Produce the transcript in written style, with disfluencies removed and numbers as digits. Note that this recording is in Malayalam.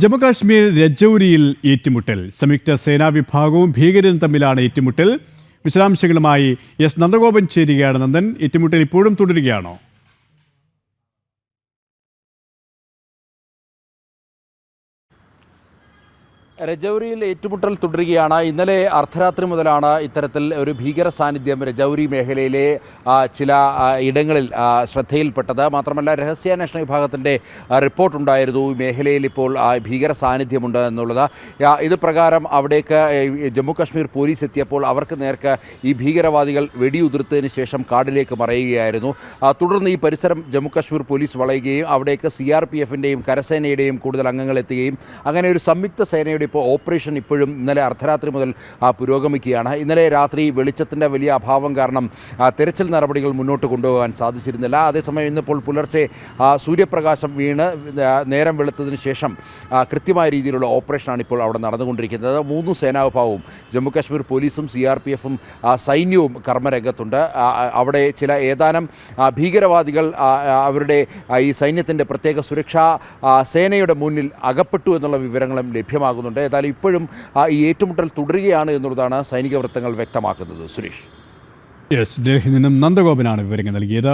ജമ്മുകാശ്മീർ രജൌരിയിൽ ഏറ്റുമുട്ടൽ. സംയുക്ത സേനാ വിഭാഗവും ഭീകരരും തമ്മിലാണ് ഏറ്റുമുട്ടൽ. വിശദാംശങ്ങളുമായി എസ് നന്ദഗോപൻ ചേരുകയാണ്. നന്ദൻ, ഏറ്റുമുട്ടൽ ഇപ്പോഴും തുടരുകയാണോ? രജൌരിയിൽ ഏറ്റുമുട്ടൽ തുടരുകയാണ്. ഇന്നലെ അർദ്ധരാത്രി മുതലാണ് ഇത്തരത്തിൽ ഒരു ഭീകര സാന്നിധ്യം രജൌരി മേഖലയിലെ ചില ഇടങ്ങളിൽ ശ്രദ്ധയിൽപ്പെട്ടത്. മാത്രമല്ല, രഹസ്യാന്വേഷണ വിഭാഗത്തിൻ്റെ റിപ്പോർട്ടുണ്ടായിരുന്നു ഈ മേഖലയിൽ ഇപ്പോൾ ഭീകര സാന്നിധ്യമുണ്ട് എന്നുള്ളത്. ഇത് പ്രകാരം അവിടേക്ക് ജമ്മു കാശ്മീർ പോലീസ് എത്തിയപ്പോൾ അവർക്ക് നേർക്ക് ഈ ഭീകരവാദികൾ വെടിയുതിർത്തതിന് ശേഷം കാടിലേക്ക് മറയുകയായിരുന്നു. തുടർന്ന് ഈ പരിസരം ജമ്മു കാശ്മീർ പോലീസ് വളയുകയും അവിടേക്ക് CRPF-ൻ്റെയും കരസേനയുടെയും കൂടുതൽ അംഗങ്ങൾ എത്തുകയും അങ്ങനെ ഒരു സംയുക്ത സേനയുടെ ഇപ്പോൾ ഓപ്പറേഷൻ ഇപ്പോഴും ഇന്നലെ അർദ്ധരാത്രി മുതൽ പുരോഗമിക്കുകയാണ്. ഇന്നലെ രാത്രി വെളിച്ചത്തിൻ്റെ വലിയ അഭാവം കാരണം തെരച്ചിൽ നടപടികൾ മുന്നോട്ട് കൊണ്ടുപോകാൻ സാധിച്ചിരുന്നില്ല. അതേസമയം ഇന്നിപ്പോൾ പുലർച്ചെ സൂര്യപ്രകാശം വീണ് നേരം വെളുത്തതിന് ശേഷം കൃത്യമായ രീതിയിലുള്ള ഓപ്പറേഷനാണ് ഇപ്പോൾ അവിടെ നടന്നുകൊണ്ടിരിക്കുന്നത്. 3 സേനാവിഭാഗവും ജമ്മു കാശ്മീർ പോലീസും CRPF-ഉം സൈന്യവും കർമ്മരംഗത്തുണ്ട്. അവിടെ ഏതാനും ഭീകരവാദികൾ അവരുടെ ഈ സൈന്യത്തിൻ്റെ പ്രത്യേക സുരക്ഷാ സേനയുടെ മുന്നിൽ അകപ്പെട്ടു എന്നുള്ള വിവരങ്ങളും ലഭ്യമാകുന്നുണ്ട്. ഏതായാലും ഇപ്പോഴും ഈ ഏറ്റുമുട്ടൽ തുടരുകയാണ് എന്നുള്ളതാണ് സൈനിക വൃത്തങ്ങൾ വ്യക്തമാക്കുന്നത്. സുരേഷ്, ഡൽഹിയിൽ നിന്നും നന്ദഗോപനാണ് വിവരങ്ങൾ നൽകിയത്.